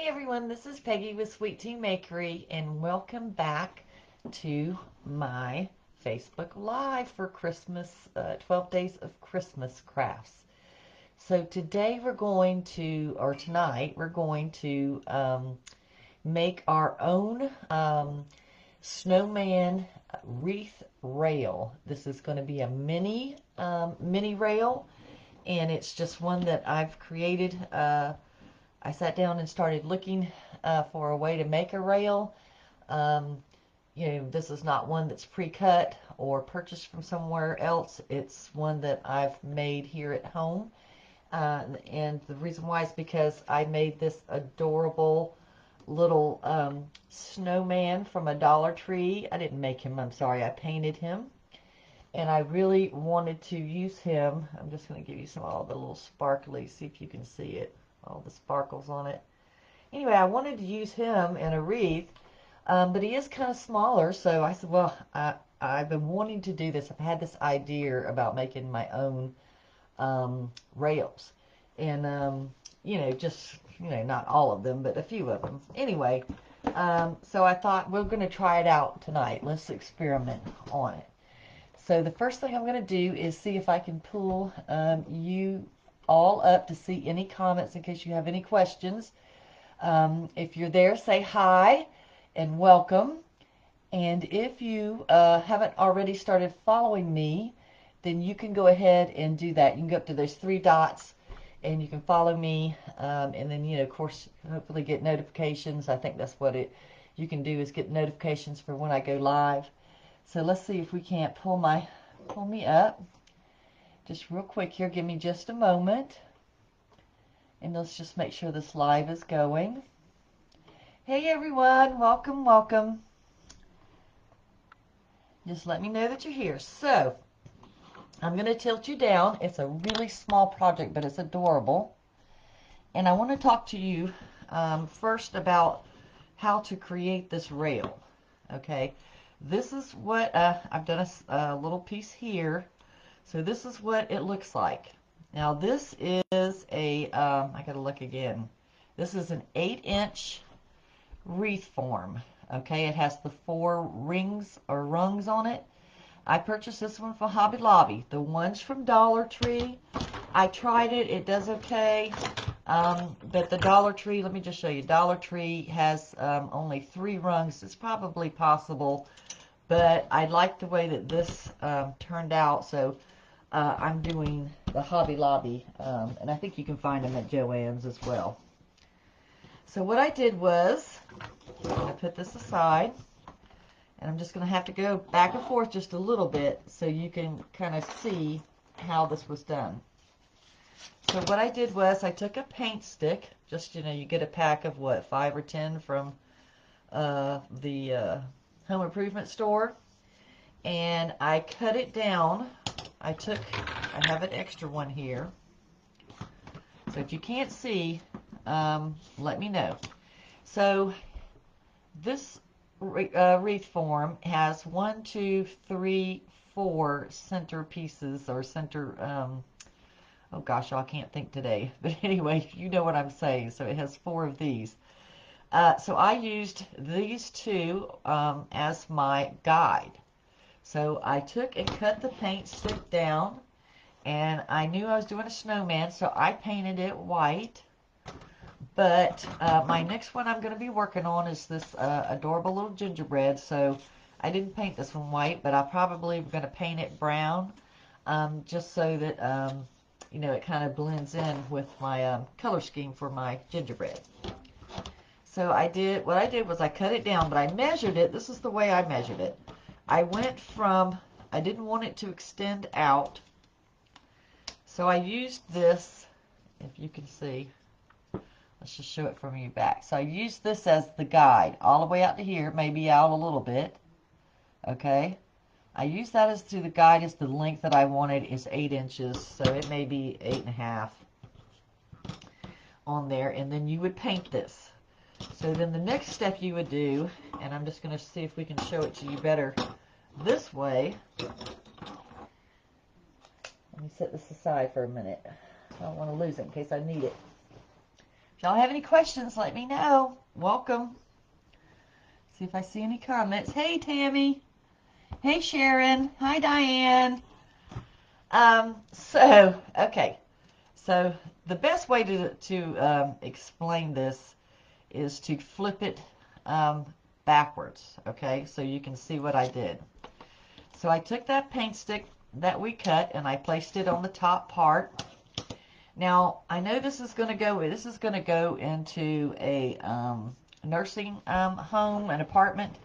Hey everyone, this is Peggy with Sweet Tea Makery, and welcome back to my Facebook Live for Christmas, 12 Days of Christmas Crafts. So today we're going to, or tonight, we're going to make our own Snowman wreath rail. This is going to be a mini rail, and it's just one that I've created. I sat down and started looking for a way to make a rail. Um, this is not one that's pre-cut or purchased from somewhere else. It's one that I've made here at home. And the reason why is because I made this adorable little snowman from a Dollar Tree. I didn't make him, I'm sorry, I painted him. And I really wanted to use him. I'm just going to give you some of all the little sparkly, see if you can see it, all the sparkles on it. Anyway, I wanted to use him in a wreath, but he is kind of smaller, so I said, well, I've been wanting to do this. I've had this idea about making my own rails. And, just, not all of them, but a few of them. Anyway, so I thought we're going to try it out tonight. Let's experiment on it. So the first thing I'm going to do is see if I can pull you all up to see any comments in case you have any questions. If you're there, say hi and welcome. And if you haven't already started following me, then you can go ahead and do that. You can go up to those three dots and you can follow me. And then, of course, hopefully get notifications. I think that's what you can do is get notifications for when I go live. So let's see if we can't pull me up. Just real quick here, give me just a moment. And let's just make sure this live is going. Hey everyone, welcome, welcome. Just let me know that you're here. So, I'm going to tilt you down. It's a really small project, but it's adorable. And I want to talk to you first about how to create this rail. Okay, this is what I've done a little piece here. So this is what it looks like. Now this is I gotta look again. This is an 8-inch wreath form. Okay, it has the 4 rings or rungs on it. I purchased this one from Hobby Lobby. The one's from Dollar Tree. I tried it. It does okay. But the Dollar Tree, let me just show you. Dollar Tree has only 3 rungs. It's probably possible, but I like the way that this turned out, so I'm doing the Hobby Lobby, and I think you can find them at Joann's as well. So what I did was, I'm going to put this aside, and I'm just going to have to go back and forth just a little bit so you can kind of see how this was done. So what I did was I took a paint stick, just, you get a pack of what, 5 or 10 from the home improvement store, and I cut it down. I have an extra one here, so if you can't see, let me know. So this wreath form has 1, 2, 3, 4 center pieces, or center, oh gosh, I can't think today, but anyway, you know what I'm saying. So it has 4 of these. So I used these 2 as my guide. So I took and cut the paint stick down, and I knew I was doing a snowman, so I painted it white. But my next one I'm going to be working on is this adorable little gingerbread. So I didn't paint this one white, but I probably am going to paint it brown, just so that it kind of blends in with my color scheme for my gingerbread. So what I did was I cut it down, but I measured it. This is the way I measured it. I didn't want it to extend out, so I used this, if you can see, let's just show it from your back. So I used this as the guide, all the way out to here, maybe out a little bit, okay? I used that as the guide, as the length that I wanted is 8 inches, so it may be 8.5 on there, and then you would paint this. So then the next step you would do, and I'm just going to see if we can show it to you better this way. Let me set this aside for a minute. I don't want to lose it in case I need it. If y'all have any questions, let me know. Welcome. See if I see any comments. Hey, Tammy. Hey, Sharon. Hi, Diane. Okay. So the best way to explain this is to flip it backwards, okay? So you can see what I did. So I took that paint stick that we cut and I placed it on the top part. Now I know this is going to go into a nursing home, an apartment.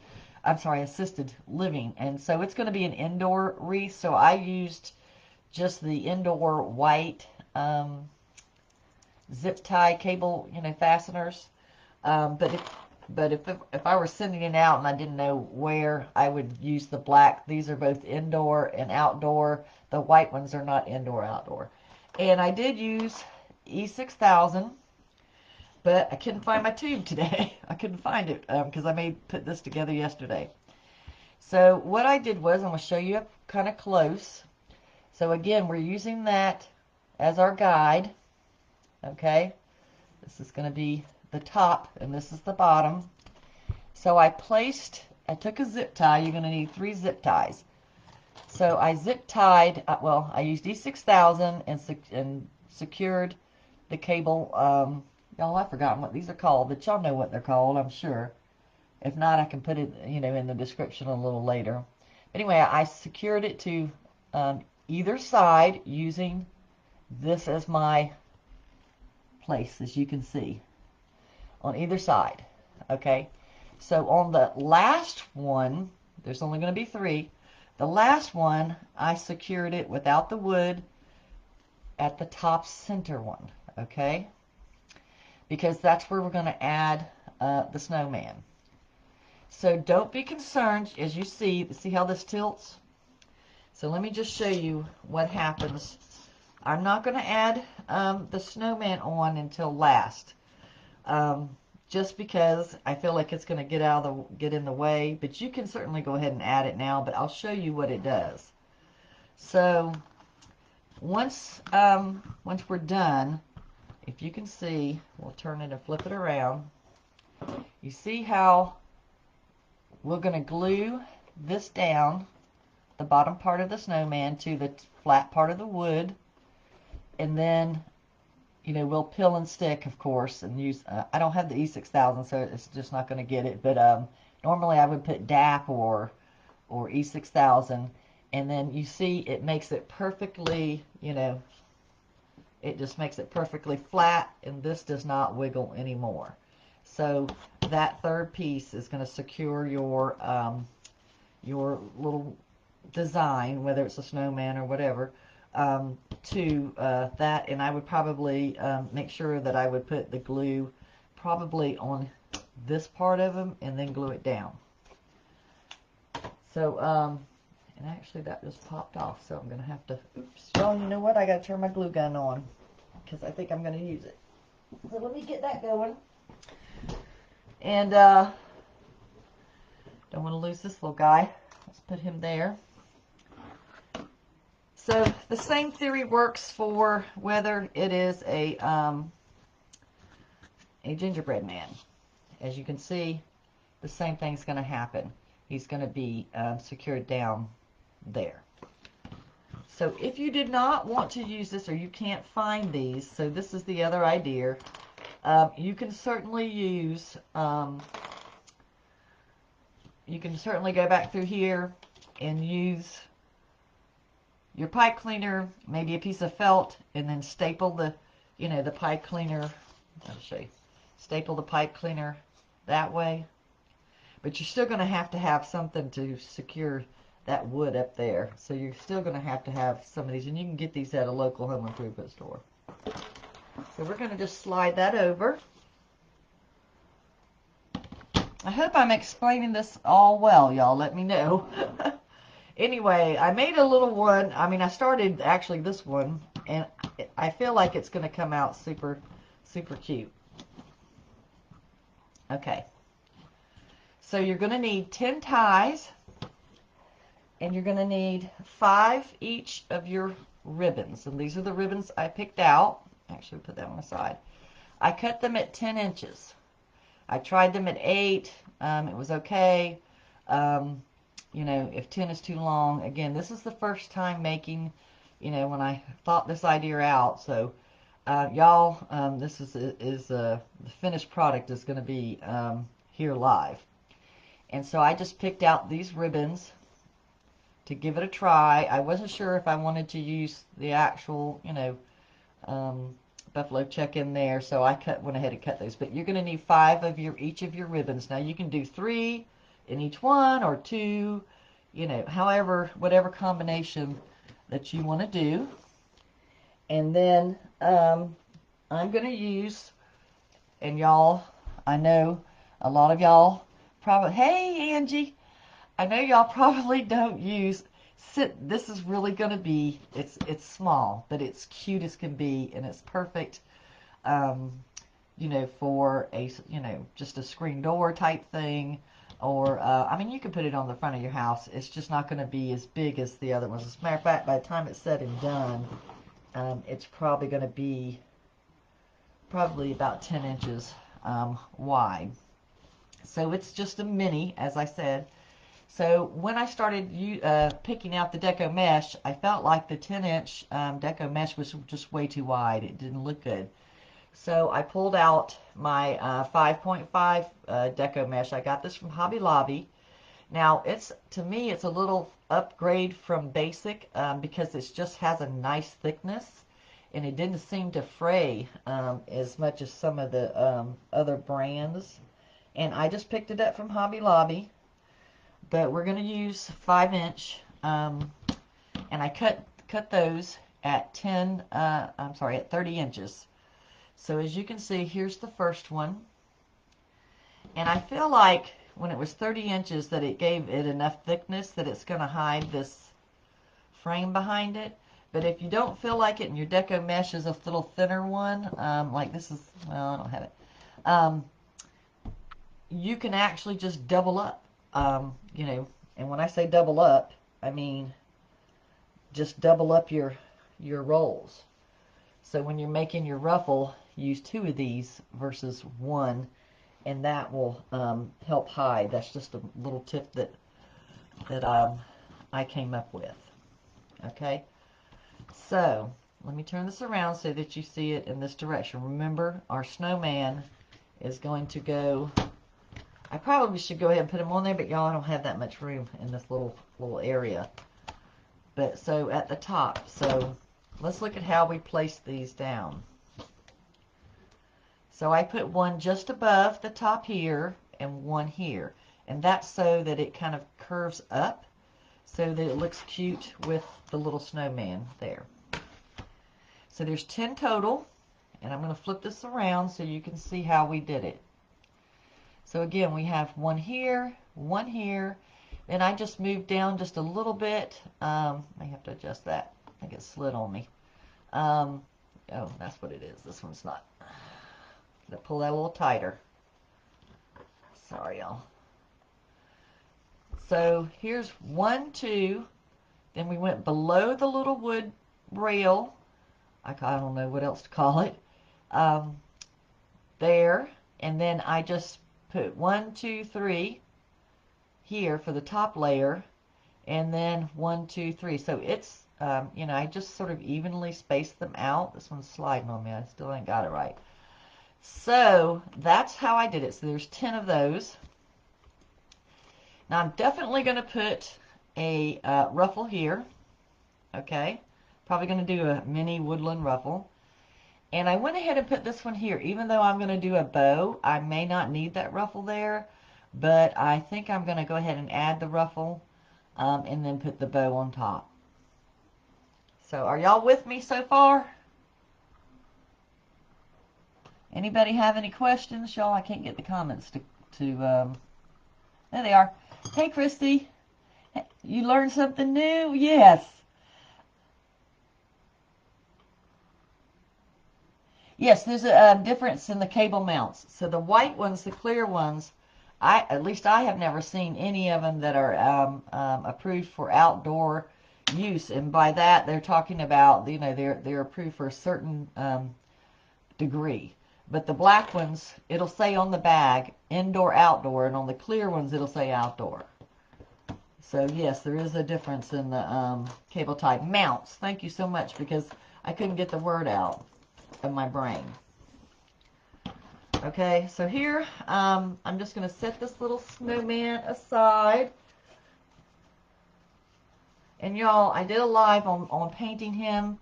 I'm sorry, assisted living, and so it's going to be an indoor wreath. So I used just the indoor white zip tie cable, fasteners. But if I were sending it out and I didn't know where, I would use the black. These are both indoor and outdoor. The white ones are not indoor, outdoor. And I did use E6000, but I couldn't find my tube today. I couldn't find it because I put this together yesterday. So what I did was, I'm going to show you up kind of close. So again, we're using that as our guide. Okay, this is going to be the top and this is the bottom. So I took a zip tie. You're going to need 3 zip ties. So I zip tied, I used E6000 and secured the cable. Y'all, I've forgotten what these are called, but y'all know what they're called, I'm sure. If not, I can put it, in the description a little later. Anyway, I secured it to either side using this as my place, as you can see, on either side. Okay, so on the last one, there's only going to be 3. The last one, I secured it without the wood at the top center one, okay? Because that's where we're going to add the snowman. So don't be concerned, as you see how this tilts? So let me just show you what happens. I'm not going to add the snowman on until last. Just because I feel like it's going to get in the way, but you can certainly go ahead and add it now, but I'll show you what it does. So once we're done, if you can see, we'll turn it and flip it around. You see how we're going to glue this down, the bottom part of the snowman, to the flat part of the wood, and then we'll peel and stick, of course, and use, I don't have the E6000, so it's just not going to get it, but normally I would put Dap or E6000, and then you see it makes it perfectly, it just makes it perfectly flat, and this does not wiggle anymore. So that third piece is going to secure your little design, whether it's a snowman or whatever, to that. And I would probably make sure that I would put the glue probably on this part of them and then glue it down. So and actually that just popped off, so I'm gonna have to, oops, y'all, you know what, I gotta turn my glue gun on because I think I'm gonna use it. So let me get that going. And don't want to lose this little guy. Let's put him there. So the same theory works for whether it is a gingerbread man. As you can see, the same thing's going to happen. He's going to be secured down there. So if you did not want to use this, or you can't find these, so this is the other idea. You can certainly use, you can certainly go back through here and use your pipe cleaner, maybe a piece of felt, and then staple the, the pipe cleaner. I'll show you. Staple the pipe cleaner that way. But you're still going to have something to secure that wood up there. So you're still going to have some of these, and you can get these at a local home improvement store. So we're going to just slide that over. I hope I'm explaining this all well, y'all. Let me know. Anyway, I made a little one. I mean, I started actually this one, and I feel like it's going to come out super, super cute. Okay. So you're going to need 10 ties, and you're going to need 5 each of your ribbons. And these are the ribbons I picked out. Actually, put that one aside. I cut them at 10 inches. I tried them at 8. It was okay. You know, if 10 is too long, again, this is the first time making, you know, when I thought this idea out. So, y'all, this is the finished product is going to be here live. And so I just picked out these ribbons to give it a try. I wasn't sure if I wanted to use the actual, you know, buffalo check in there, so I went ahead and cut those. But you're going to need 5 of each of your ribbons. Now you can do 3 in each one, or 2, you know, however, whatever combination that you want to do. And then I'm going to use, and y'all, I know a lot of y'all probably, hey Angie, I know y'all probably don't use, this is really going to be, it's small, but it's cute as can be, and it's perfect, you know, for a, you know, just a screen door type thing, or, I mean, you can put it on the front of your house. It's just not going to be as big as the other ones. As a matter of fact, by the time it's said and done, it's probably going to be about 10 inches wide. So it's just a mini, as I said. So when I started picking out the Deco mesh, I felt like the 10-inch Deco mesh was just way too wide. It didn't look good. So I pulled out my 5.5 Deco mesh. I got this from Hobby Lobby. Now, to me, it's a little upgrade from basic because it just has a nice thickness, and it didn't seem to fray as much as some of the other brands. And I just picked it up from Hobby Lobby. But we're going to use 5-inch, and I cut those at 30 inches. So as you can see, here's the first one. And I feel like when it was 30 inches that it gave it enough thickness that it's going to hide this frame behind it. But if you don't feel like it and your Deco mesh is a little thinner one, like this is, well, I don't have it, you can actually just double up. You know, and when I say double up, I mean just double up your rolls. So when you're making your ruffle, use 2 of these versus 1, and that will help hide. That's just a little tip that I came up with. Okay, so let me turn this around so that you see it in this direction. Remember, our snowman is going to go. I probably should go ahead and put them on there, but y'all, I don't have that much room in this little area. But so at the top, so let's look at how we place these down. So I put one just above the top here and one here, and that's so that it kind of curves up so that it looks cute with the little snowman there. So there's 10 total, and I'm going to flip this around so you can see how we did it. So again, we have one here, and I just moved down just a little bit. I have to adjust that. I think it slid on me. Oh, that's what it is. This one's not. I'm going to pull that a little tighter. Sorry, y'all. So here's 1, 2. Then we went below the little wood rail. I don't know what else to call it. There. And then I just put 1, 2, 3 here for the top layer, and then 1, 2, 3. So it's, you know, I just sort of evenly spaced them out. This one's sliding on me. I still ain't got it right. So that's how I did it. So there's 10 of those. Now I'm definitely going to put a ruffle here. Okay. Probably going to do a mini woodland ruffle. And I went ahead and put this one here. Even though I'm going to do a bow, I may not need that ruffle there, but I think I'm going to go ahead and add the ruffle and then put the bow on top. So are y'all with me so far? Anybody have any questions, y'all? I can't get the comments there they are. Hey, Christy. You learned something new? Yes. Yes, there's a difference in the cable mounts. So the white ones, the clear ones, at least I have never seen any of them that are approved for outdoor use. And by that, they're talking about, you know, they're approved for a certain degree. But the black ones, it'll say on the bag, indoor, outdoor, and on the clear ones, it'll say outdoor. So yes, there is a difference in the cable tie mounts. Thank you so much, because I couldn't get the word out of my brain. Okay, so here, I'm just going to set this little snowman aside. And y'all, I did a live on painting him,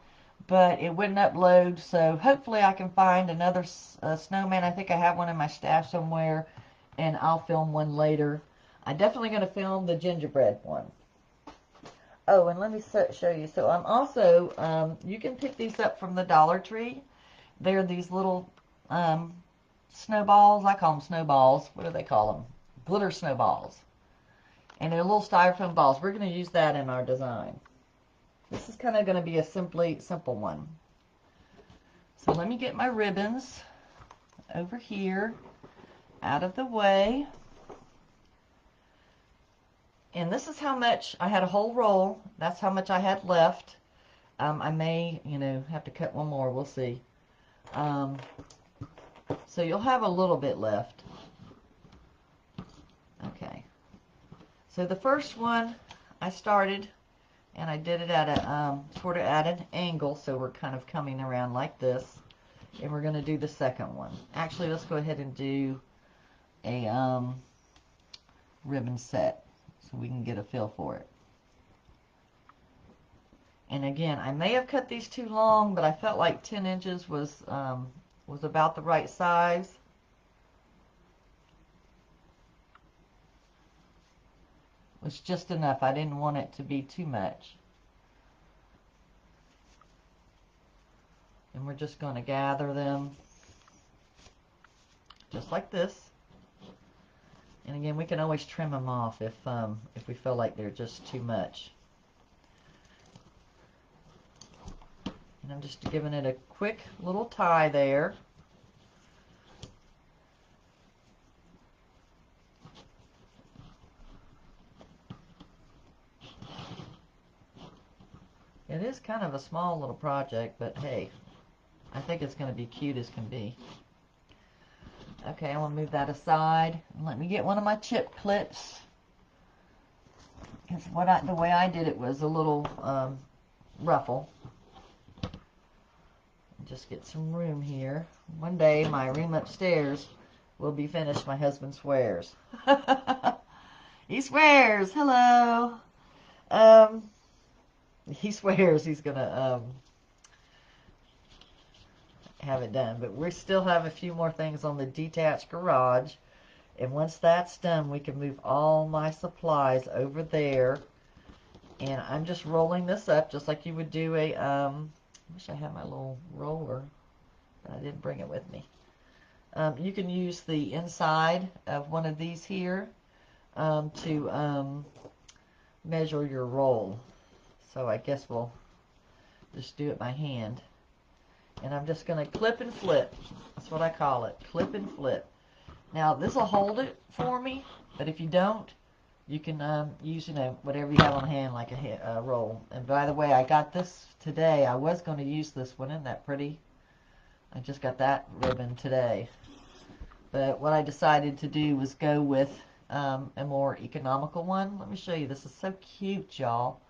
but it wouldn't upload, so hopefully I can find another snowman. I think I have one in my stash somewhere, and I'll film one later. I'm definitely going to film the gingerbread one. Oh, and let me show you. So I'm also, you can pick these up from the Dollar Tree. They're these little snowballs. I call them snowballs. What do they call them? Glitter snowballs. And they're little styrofoam balls. We're going to use that in our design. This is kind of going to be a simple one. So let me get my ribbons over here out of the way. And this is how much, I had a whole roll. That's how much I had left. I may, have to cut one more. We'll see. So you'll have a little bit left. Okay. So the first one I started, and I did it at a sort of at an angle, so we're kind of coming around like this. And we're going to do the second one. Actually, let's go ahead and do a ribbon set so we can get a feel for it. And again, I may have cut these too long, but I felt like 10 inches was about the right size. It was just enough. I didn't want it to be too much. And we're just going to gather them just like this. And again, we can always trim them off if we feel like they're just too much. And I'm just giving it a quick little tie there. It is kind of a small little project, but hey, I think it's going to be cute as can be. Okay, I'm going to move that aside. And let me get one of my chip clips. Because the way I did it was a little ruffle. Just get some room here. One day my room upstairs will be finished. My husband swears. He swears. Hello. He swears he's gonna have it done, but we still have a few more things on the detached garage, and once that's done, we can move all my supplies over there. And I'm just rolling this up just like you would do a I wish I had my little roller, but I didn't bring it with me. You can use the inside of one of these here to measure your roll. So I guess we'll just do it by hand. And I'm just going to clip and flip. That's what I call it, clip and flip. Now this will hold it for me, but if you don't, you can use whatever you have on hand, like a roll. And by the way, I got this today. I was going to use this one. Isn't that pretty? I just got that ribbon today. But what I decided to do was go with a more economical one. Let me show you. This is so cute, y'all.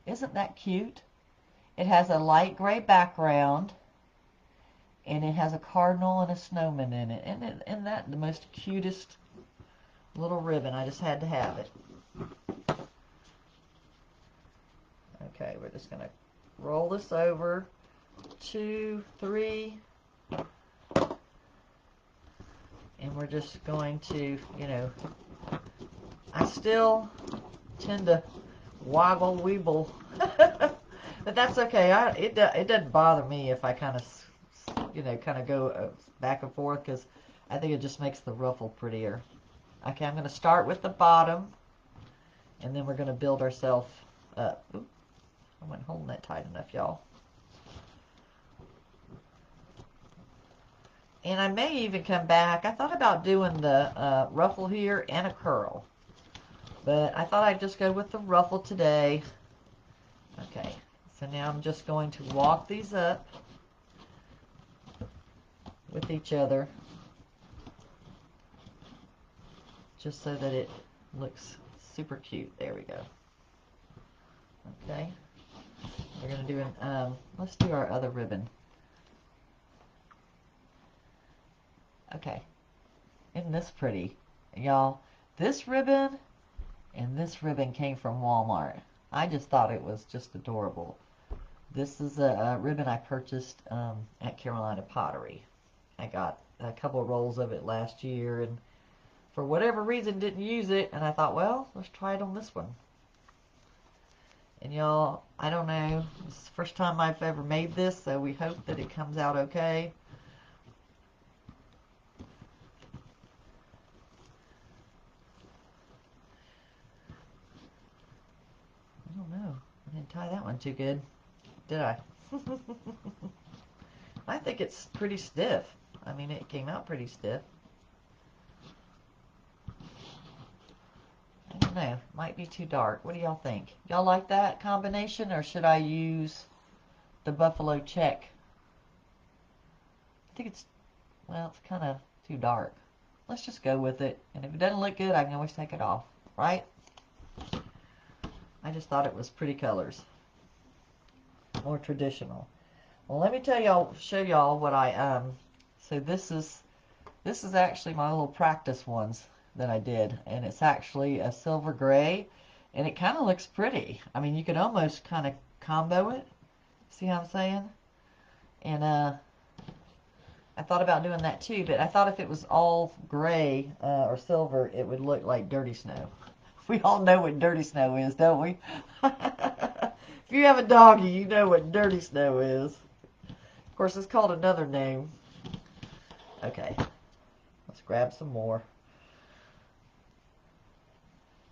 Isn't that cute? It has a light gray background, and it has a cardinal and a snowman in it. Isn't that the most cutest little ribbon? I just had to have it. Okay, we're just going to roll this over. 2, 3. And we're just going to, I still tend to woggle weeble. But that's okay. It doesn't bother me if I kind of go back and forth, because I think it just makes the ruffle prettier. Okay, I'm going to start with the bottom, and then we're going to build ourselves up. Oops, I wasn't holding that tight enough, y'all. And I may even come back. I thought about doing the ruffle here and a curl, but I thought I'd just go with the ruffle today. Okay, so now I'm just going to walk these up with each other, just so that it looks super cute. There we go. Okay, we're going to do let's do our other ribbon. Okay, isn't this pretty? Y'all, this ribbon and this ribbon came from Walmart. I just thought it was just adorable. This is a ribbon I purchased at Carolina Pottery. I got a couple of rolls of it last year, and for whatever reason didn't use it, and I thought, well, let's try it on this one. And y'all, I don't know, this is the first time I've ever made this, so we hope that it comes out okay. I don't know, I didn't tie that one too good, did I? I think it's pretty stiff. I mean, it came out pretty stiff. I don't know. Might be too dark. What do y'all think? Y'all like that combination, or should I use the buffalo check? I think it's, well, it's kind of too dark. Let's just go with it. And if it doesn't look good, I can always take it off, right? I just thought it was pretty colors. More traditional. Well, let me tell y'all, show y'all what so this is actually my little practice ones that I did, and it's actually a silver gray, and it kind of looks pretty. I mean, you could almost kind of combo it. See how I'm saying? And I thought about doing that too, but I thought if it was all gray or silver, it would look like dirty snow. We all know what dirty snow is, don't we? If you have a doggy, you know what dirty snow is. Of course, it's called another name. Okay, let's grab some more.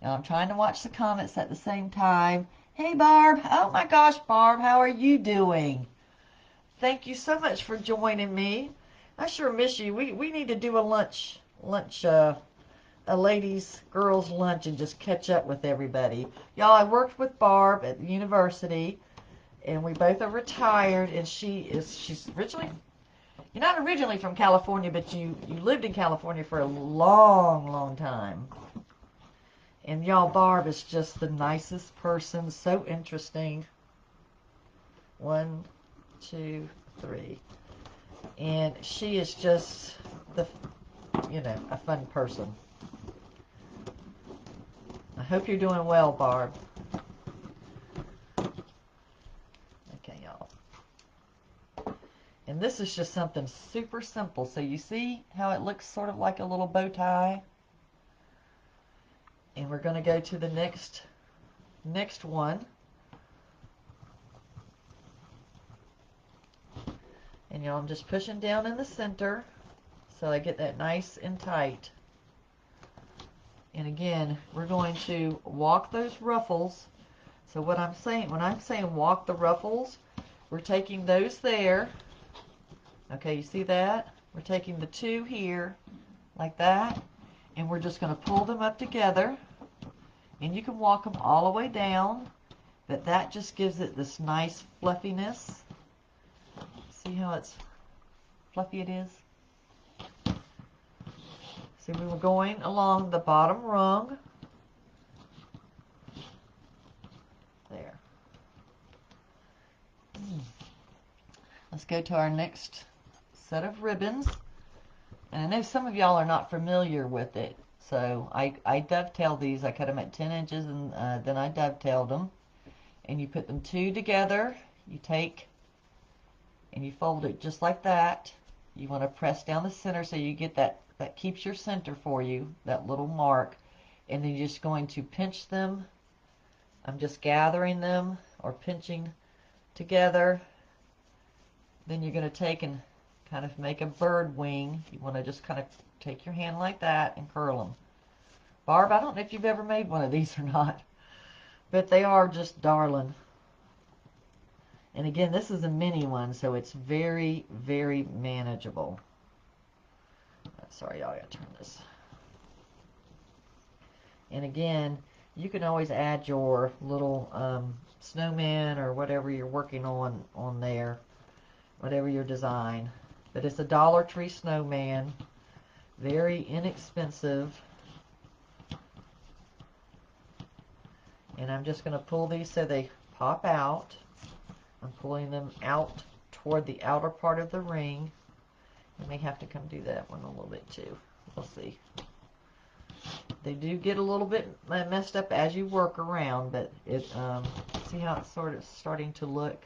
Now I'm trying to watch the comments at the same time. Hey Barb, oh my gosh Barb, how are you doing? Thank you so much for joining me. I sure miss you. We need to do a a ladies, girls lunch and just catch up with everybody. Y'all, I worked with Barb at the university, and we both are retired, and she's originally, you're not originally from California, but you lived in California for a long time. And y'all, Barb is just the nicest person, so interesting. 1, 2, 3. And she is just a fun person. I hope you're doing well, Barb. Okay, y'all. And this is just something super simple. So you see how it looks sort of like a little bow tie? And we're going to go to the next one. And y'all, I'm just pushing down in the center so I get that nice and tight. And again, we're going to walk those ruffles. So what I'm saying, when I'm saying walk the ruffles, we're taking those there. Okay, you see that? We're taking the two here, like that, and we're just going to pull them up together. And you can walk them all the way down, but that just gives it this nice fluffiness. See how it's fluffy it is? See, we were going along the bottom rung. There. Let's go to our next set of ribbons. And I know some of y'all are not familiar with it. So I dovetailed these. I cut them at 10 inches and then I dovetailed them. And you put them two together. You take and you fold it just like that. You want to press down the center so you get that keeps your center for you, that little mark. And then you're just going to pinch them. I'm just gathering them or pinching together. Then you're going to take and kind of make a bird wing. You want to just kind of take your hand like that and curl them. Barb, I don't know if you've ever made one of these or not, but they are just darling. And again, this is a mini one, so it's very, very manageable. Sorry, y'all, I gotta turn this. And again, you can always add your little snowman or whatever you're working on there, whatever your design. but it's a Dollar Tree snowman. Very inexpensive. And I'm just going to pull these so they pop out. I'm pulling them out toward the outer part of the ring. I may have to come do that one a little bit too. We'll see. They do get a little bit messed up as you work around, but it see how it's sort of starting to look.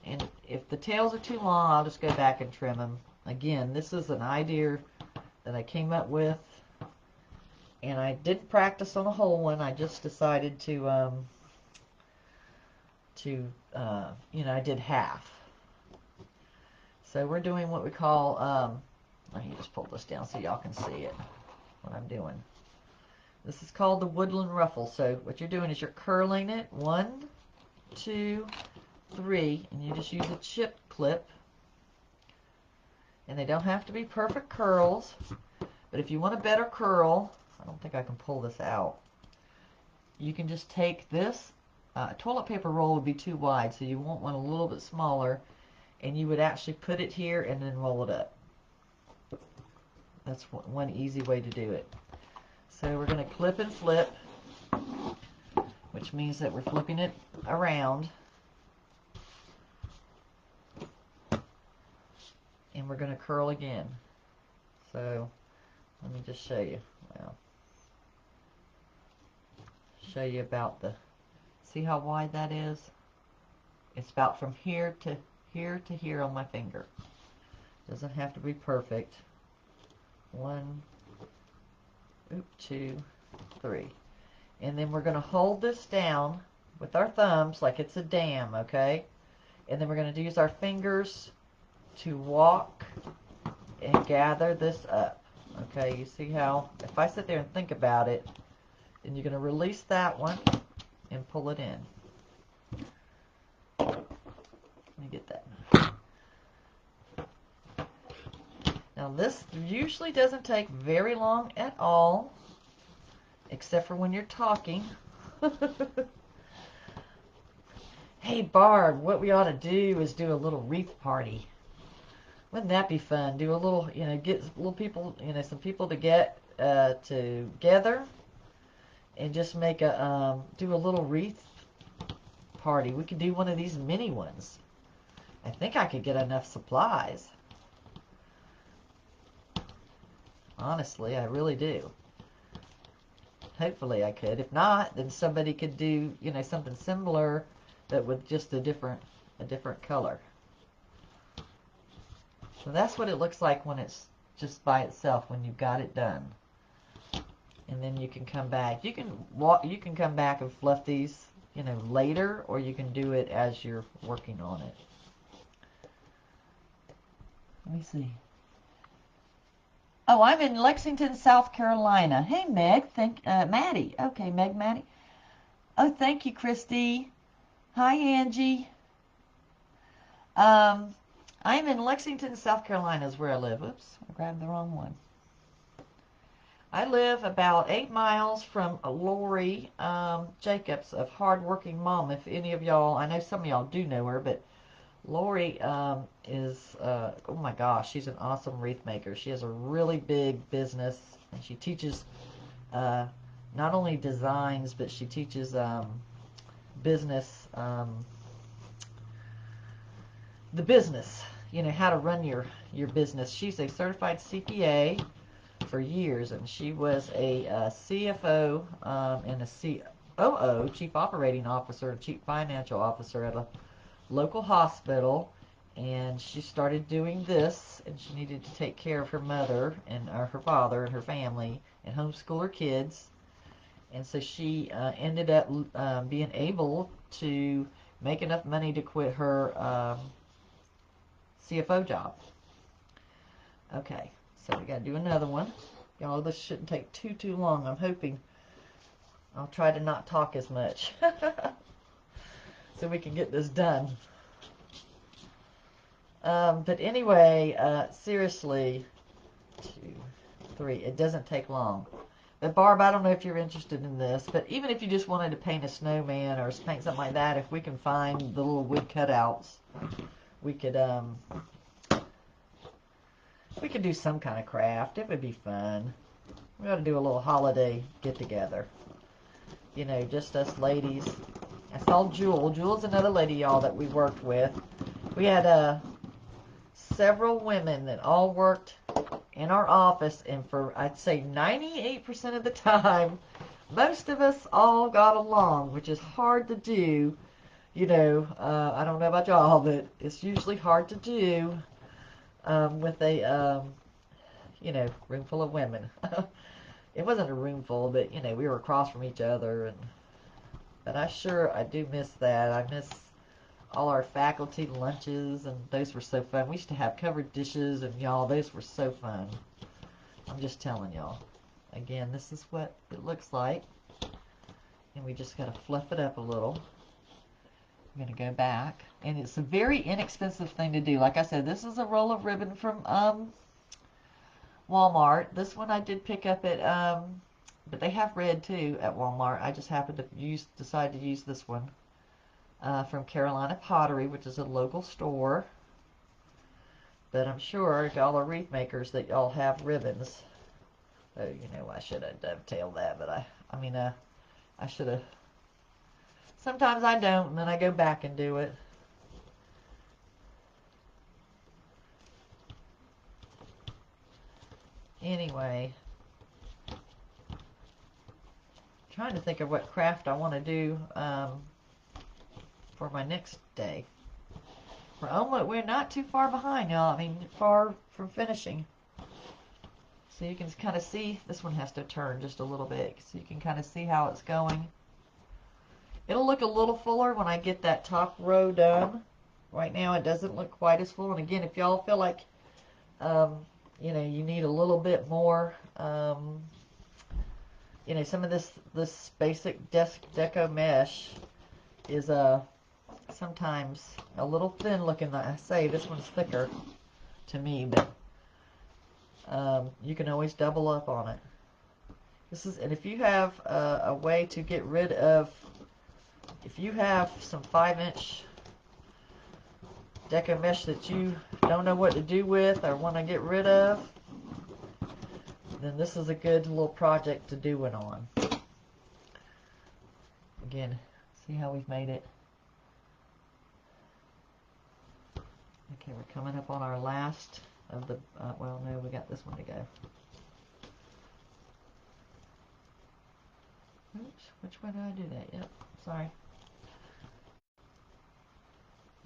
And if the tails are too long, I'll just go back and trim them. Again, this is an idea that I came up with, and I didn't practice on a whole one. I just decided to you know, I did half. So we're doing what we call, let me just pull this down so y'all can see it, what I'm doing. This is called the Woodland ruffle. So what you're doing is you're curling it, 1, 2, 3, and you just use a chip clip. And they don't have to be perfect curls, but if you want a better curl, I don't think I can pull this out. You can just take this, toilet paper roll would be too wide, so you want one a little bit smaller, and you would actually put it here and then roll it up. That's one easy way to do it. So we're going to clip and flip, which means that we're flipping it around. And we're going to curl again. So let me just show you. Well, show you about the, see how wide that is? It's about from here to here to here on my finger. Doesn't have to be perfect. 1, 2, 3. And then we're going to hold this down with our thumbs like it's a dam, okay? And then we're going to use our fingers to walk and gather this up. Okay, you see how, if I sit there and think about it, then you're going to release that one and pull it in. Let me get that. Now this usually doesn't take very long at all, except for when you're talking. Hey Barb, what we ought to do is do a little wreath party. Wouldn't that be fun? Do a little, you know, get little people, you know, some people to get together and just make a, do a little wreath party. We could do one of these mini ones. I think I could get enough supplies. Honestly, I really do. Hopefully I could. If not, then somebody could do, you know, something similar, but with just a different color. So that's what it looks like when it's just by itself, when you've got it done. And then you can come back. You can come back and fluff these, you know, later, or you can do it as you're working on it. Let me see. Oh, I'm in Lexington, South Carolina. Hey, Meg. Maddie. Okay, Maddie. Oh, thank you, Christy. Hi, Angie. I'm in Lexington, South Carolina is where I live. Oops, I grabbed the wrong one. I live about 8 miles from Lori Jacobs of Hardworking Mom. If any of y'all, I know some of y'all do know her, but Lori is, oh my gosh, she's an awesome wreath maker. She has a really big business, and she teaches not only designs, but she teaches business, the business, you know, how to run your business. She's a certified CPA for years, and she was a CFO and a COO, Chief Operating Officer, Chief Financial Officer at a local hospital, and she started doing this, and she needed to take care of her mother and her father and her family and homeschool her kids, and so she ended up being able to make enough money to quit her CFO job. Okay, so we got to do another one. Y'all, this shouldn't take too long. I'm hoping I'll try to not talk as much so we can get this done. But anyway, seriously, 2, 3, it doesn't take long. But Barb, I don't know if you're interested in this, but even if you just wanted to paint a snowman or paint something like that, if we can find the little wood cutouts, we could We could do some kind of craft. It would be fun. We ought to do a little holiday get-together. You know, just us ladies. I saw Jewel. Jewel's another lady, y'all, that we worked with. We had several women that all worked in our office, and for, I'd say, 98% of the time, most of us all got along, which is hard to do. You know, I don't know about y'all, but it's usually hard to do with a, you know, room full of women. It wasn't a room full, but, you know, we were across from each other, but I do miss that. I miss all our faculty lunches, and those were so fun. We used to have covered dishes, and y'all, those were so fun. I'm just telling y'all. Again, this is what it looks like, and we just gotta fluff it up a little. I'm gonna go back, and it's a very inexpensive thing to do. Like I said, this is a roll of ribbon from Walmart. This one I did pick up at but they have red too at Walmart. I just happened to decide to use this one from Carolina Pottery, which is a local store. But I'm sure y'all are wreath makers that y'all have ribbons. Oh, you know, I should have dovetailed that, but I mean, I should have. Sometimes I don't, and then I go back and do it. Anyway, trying to think of what craft I want to do for my next day. We're not too far behind, y'all. I mean, far from finishing. So you can kind of see, this one has to turn just a little bit, so you can kind of see how it's going. It'll look a little fuller when I get that top row done. Right now it doesn't look quite as full. And again, if y'all feel like, you know, you need a little bit more, you know, some of this basic Deco mesh is sometimes a little thin looking. I say this one's thicker to me, but you can always double up on it. And if you have a way to get rid of, if you have some 5-inch Deco mesh that you don't know what to do with or want to get rid of, then this is a good little project to do it on. Again, see how we've made it. Okay, we're coming up on our last of the, well, no, we got this one to go. Oops, which way did I do that? Yep, sorry.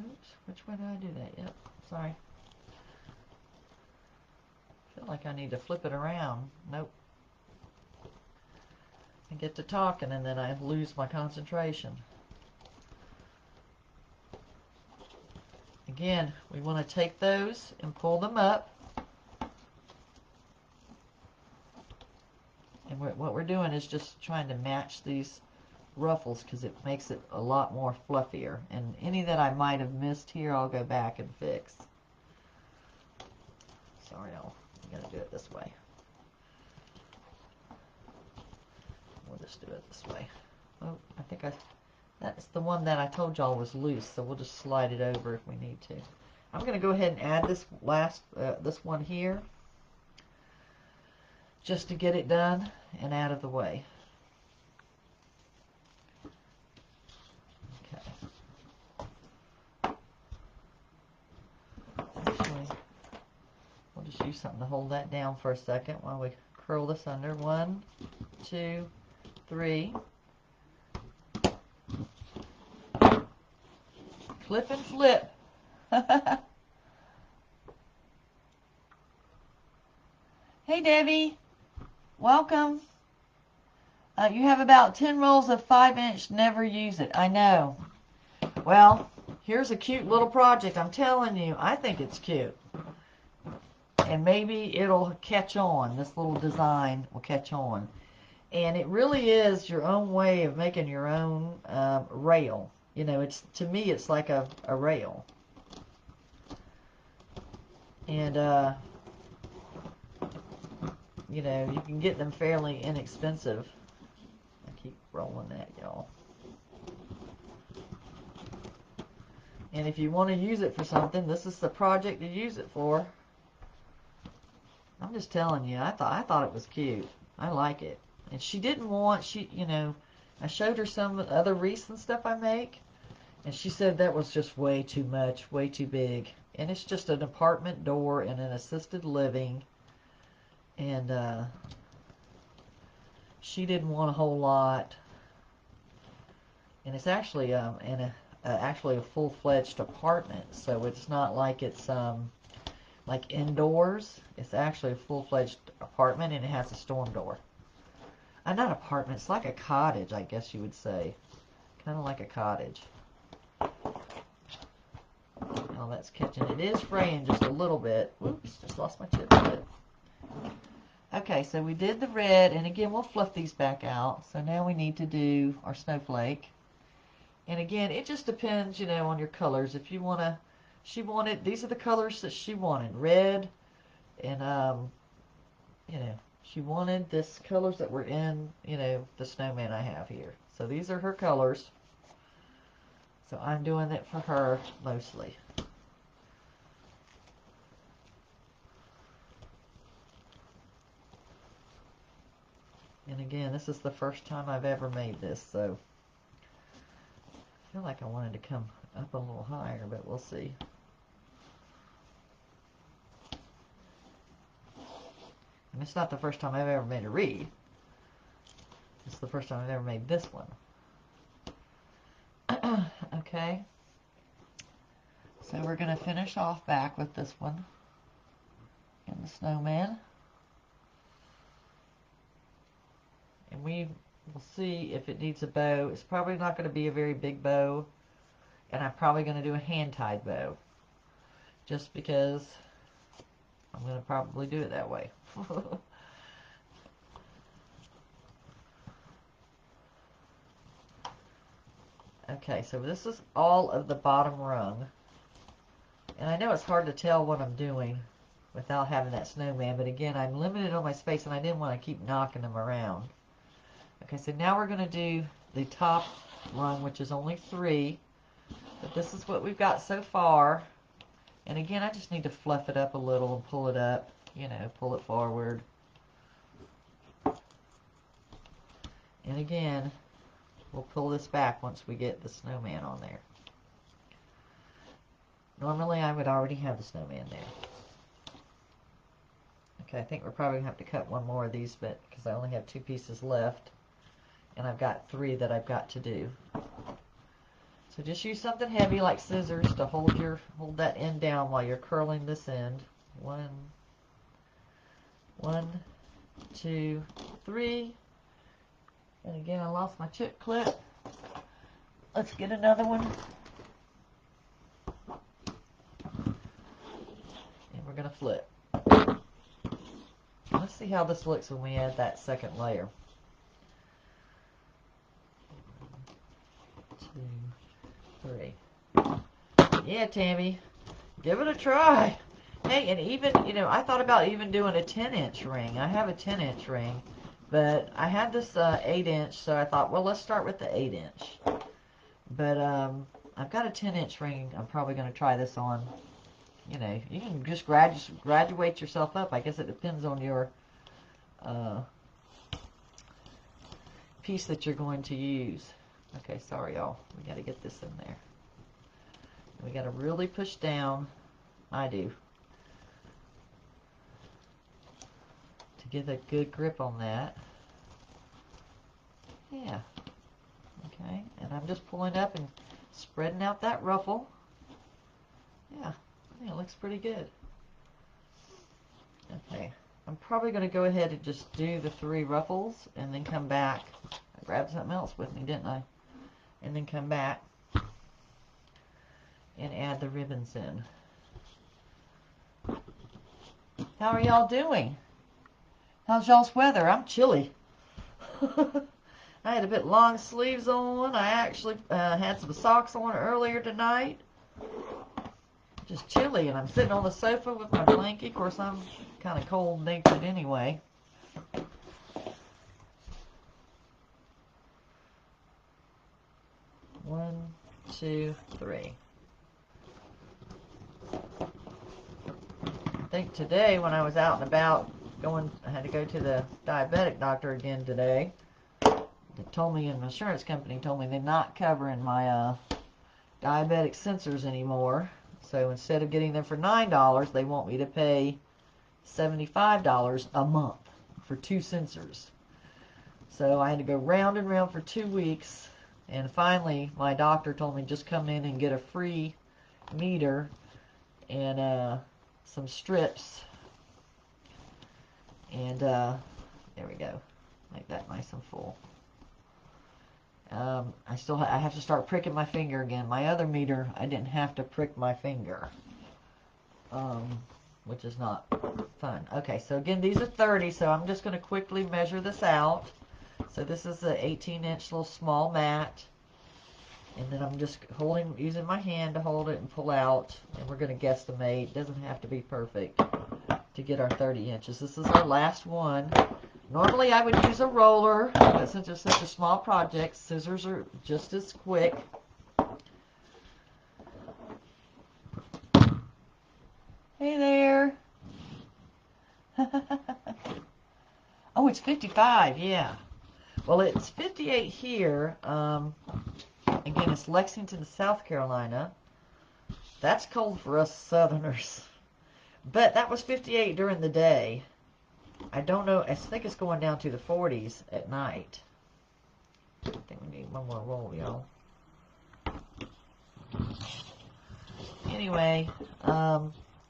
Oops, which way did I do that? Yep, sorry. I feel like I need to flip it around. Nope. I get to talking and then I lose my concentration. Again, we want to take those and pull them up. And what we're doing is just trying to match these ruffles because it makes it a lot more fluffier. And any that I might have missed here, I'll go back and fix. Sorry, I'm going to do it this way. We'll just do it this way. Oh, I think that's the one that I told y'all was loose, so we'll just slide it over if we need to. I'm going to go ahead and add this this one here, just to get it done and out of the way. Okay. Actually, we'll just use something to hold that down for a second while we curl this under. 1, 2, 3. Clip and flip. Hey Debbie, welcome. You have about 10 rolls of 5-inch, never use it. I know. Well, here's a cute little project. I'm telling you, I think it's cute. And maybe it'll catch on. This little design will catch on. And it really is your own way of making your own rail. You know, to me, it's like a rail. And, you know, you can get them fairly inexpensive. I keep rolling that, y'all. And if you want to use it for something, this is the project to use it for. I'm just telling you, I thought it was cute. I like it. And she didn't want, you know, I showed her some other wreaths and stuff I make, and she said that was just way too much, way too big. And it's just an apartment door in an assisted living, and she didn't want a whole lot. And it's actually actually a full-fledged apartment, so it's not like it's like indoors. It's actually a full-fledged apartment, and it has a storm door. Not apartment, it's like a cottage, I guess you would say. Kind of like a cottage. Oh, that's catching. It is fraying just a little bit. Oops, just lost my chip clip. Okay, so we did the red, and again, we'll fluff these back out. So now we need to do our snowflake. And again, it just depends, you know, on your colors. If you want to, these are the colors that she wanted. Red, and, you know, she wanted this colors that were in, you know, the snowman I have here. So these are her colors. So I'm doing it for her mostly. And again, this is the first time I've ever made this, so I feel like I wanted to come up a little higher, but we'll see. And it's not the first time I've ever made a wreath. It's the first time I've ever made this one. Okay. So we're going to finish off back with this one in the snowman. And we will see if it needs a bow. It's probably not going to be a very big bow. And I'm probably going to do a hand-tied bow. Just because I'm going to probably do it that way. Okay, so this is all of the bottom rung. And I know it's hard to tell what I'm doing without having that snowman. But again, I'm limited on my space and I didn't want to keep knocking them around. Okay, so now we're going to do the top rung, which is only 3. But this is what we've got so far. And again, I just need to fluff it up a little and pull it up. You know, pull it forward. And again, we'll pull this back once we get the snowman on there. Normally, I would already have the snowman there. Okay, I think we're probably going to have to cut one more of these, but because I only have 2 pieces left. And I've got 3 that I've got to do. So just use something heavy like scissors to hold that end down while you're curling this end. 1, 2, 3. And again, I lost my chip clip. Let's get another one. And we're going to flip. Let's see how this looks when we add that second layer. 1, 2, 3. Yeah, Tammy. Give it a try. Hey, and even, you know, I thought about even doing a 10-inch ring. I have a 10-inch ring. But I had this 8-inch, so I thought, well, let's start with the 8-inch. But I've got a 10-inch ring. I'm probably going to try this on. You know, you can just graduate yourself up. I guess it depends on your piece that you're going to use. Okay, sorry, y'all. We got to get this in there. We got to really push down. I do. To get a good grip on that. Yeah. Okay, and I'm just pulling up and spreading out that ruffle. Yeah, it looks pretty good. Okay, I'm probably going to go ahead and just do the 3 ruffles and then come back. I grabbed something else with me, didn't I? And then come back and add the ribbons in. How are y'all doing? How's y'all's weather? I'm chilly. I had a bit long sleeves on. I actually had some socks on earlier tonight. Just chilly, and I'm sitting on the sofa with my blanket. Of course, I'm kind of cold-natured anyway. 1, 2, 3. I think today when I was out and about I had to go to the diabetic doctor again today. They told me, and my insurance company told me they're not covering my diabetic sensors anymore. So instead of getting them for $9, they want me to pay $75 a month for 2 sensors. So I had to go round and round for 2 weeks, and finally my doctor told me just come in and get a free meter and some strips, and there we go, make that nice and full. I have to start pricking my finger again. My other meter, I didn't have to prick my finger, which is not fun. Okay, so again, these are 30, so I'm just going to quickly measure this out. So this is an 18-inch little small mat, and then I'm just using my hand to hold it and pull out, and we're going to guesstimate. It doesn't have to be perfect to get our 30 inches. This is our last one. Normally I would use a roller, but since it's such a small project, scissors are just as quick. Hey there. Oh, it's 55, yeah. Well, it's 58 here. Again, it's Lexington, South Carolina. That's cold for us Southerners. But that was 58 during the day. I don't know. I think it's going down to the 40s at night. I think we need one more roll, y'all. Anyway,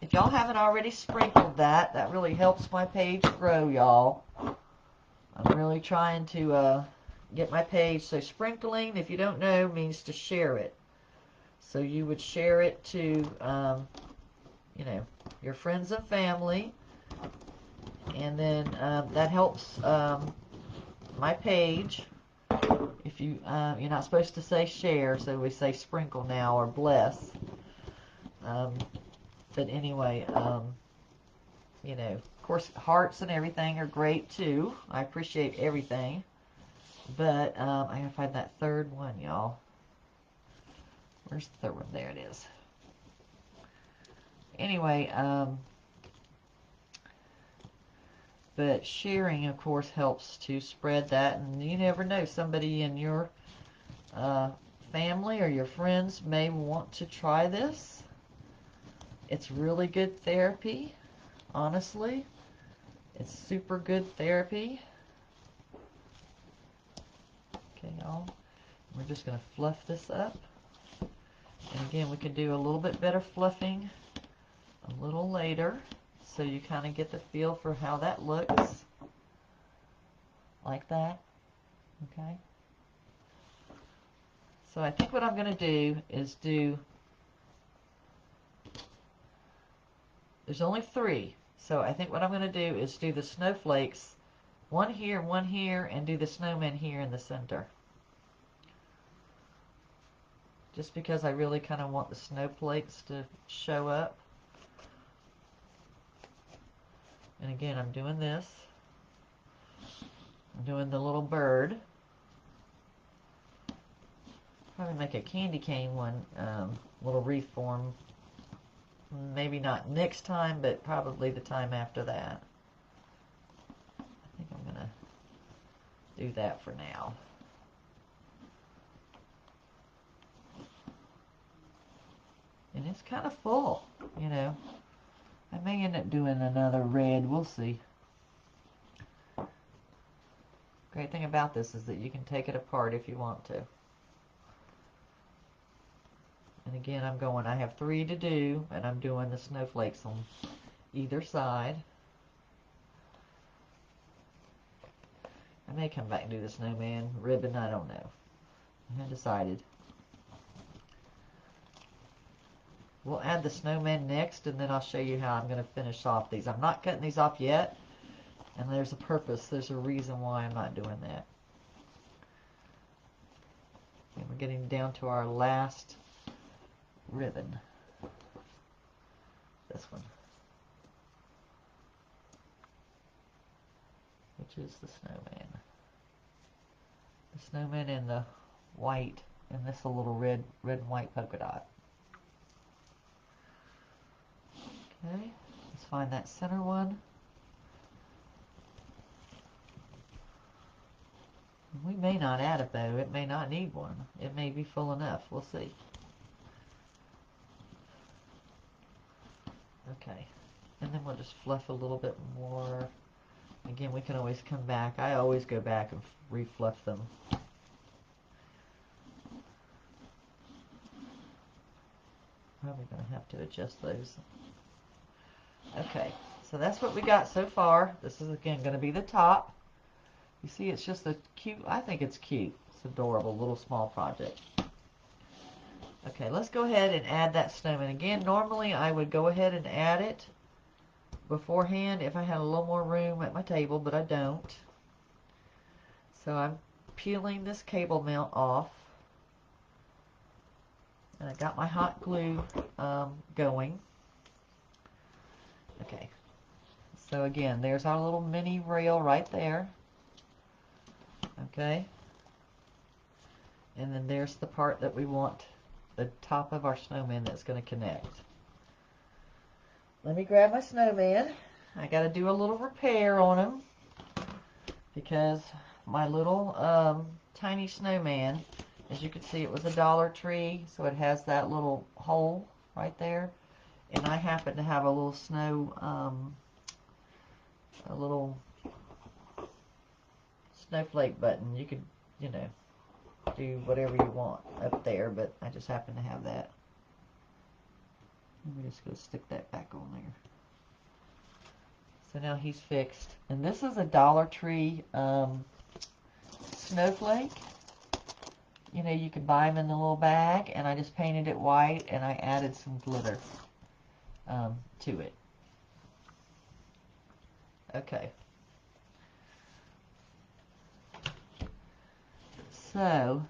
if y'all haven't already sprinkled that, that really helps my page grow, y'all. I'm really trying to get my page. So sprinkling, if you don't know, means to share it. So you would share it to, you know, your friends and family. And then that helps my page. If you, you're not supposed to say share, so we say sprinkle now or bless. But anyway, you know, of course, hearts and everything are great too. I appreciate everything. But I gotta find that third one, y'all. Where's the third one? There it is. Anyway, but sharing, of course, helps to spread that. And you never know, somebody in your family or your friends may want to try this. It's really good therapy, honestly. It's super good therapy. Okay, y'all. We're just going to fluff this up. And again, we can do a little bit better fluffing a little later, so you kind of get the feel for how that looks. Like that. Okay. So I think what I'm going to do is there's only 3. So I think what I'm going to do is do the snowflakes, one here, and do the snowman here in the center. Just because I really kind of want the snowflakes to show up. And again, I'm doing this. I'm doing the little bird. Probably make a candy cane one, little wreath form. Maybe not next time, but probably the time after that. I think I'm going to do that for now. And it's kind of full, you know. I may end up doing another red. We'll see. Great thing about this is that you can take it apart if you want to. And again, I have 3 to do, and I'm doing the snowflakes on either side. I may come back and do the snowman ribbon, I don't know. I haven't decided. We'll add the snowman next, and then I'll show you how I'm going to finish off these. I'm not cutting these off yet, and there's a purpose. There's a reason why I'm not doing that. And we're getting down to our last ribbon. This one. Which is the snowman. The snowman and the white, and this a little red and white polka dot. Okay, let's find that center one. We may not add a bow. It may not need one. It may be full enough. We'll see. Okay. And then we'll just fluff a little bit more. Again, we can always come back. I always go back and refluff them. Probably going to have to adjust those. Okay, so that's what we got so far. This is, again, going to be the top. You see, it's just a cute, I think it's cute. It's adorable, little small project. Okay, let's go ahead and add that snowman. Again, normally I would go ahead and add it beforehand if I had a little more room at my table, but I don't. So I'm peeling this cable mount off. And I got my hot glue going. Okay. So again, there's our little mini rail right there. Okay. And then there's the part that we want, the top of our snowman that's going to connect. Let me grab my snowman. I got to do a little repair on him because my little tiny snowman, as you can see, it was a Dollar Tree, so it has that little hole right there. And I happen to have a little a little snowflake button. You could, you know, do whatever you want up there, but I just happen to have that. Let me just go stick that back on there. So now he's fixed. And this is a Dollar Tree snowflake. You know, you could buy them in the little bag, and I just painted it white, and I added some glitter to it. Okay. So,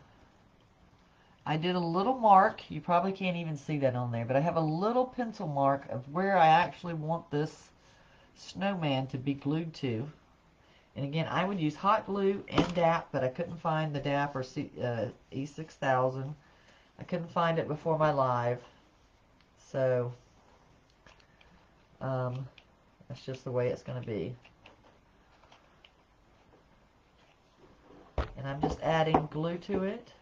I did a little mark. You probably can't even see that on there, but I have a little pencil mark of where I actually want this snowman to be glued to. And again, I would use hot glue and Dap, but I couldn't find the Dap or E6000. I couldn't find it before my live. So, that's just the way it's going to be. And I'm just adding glue to it.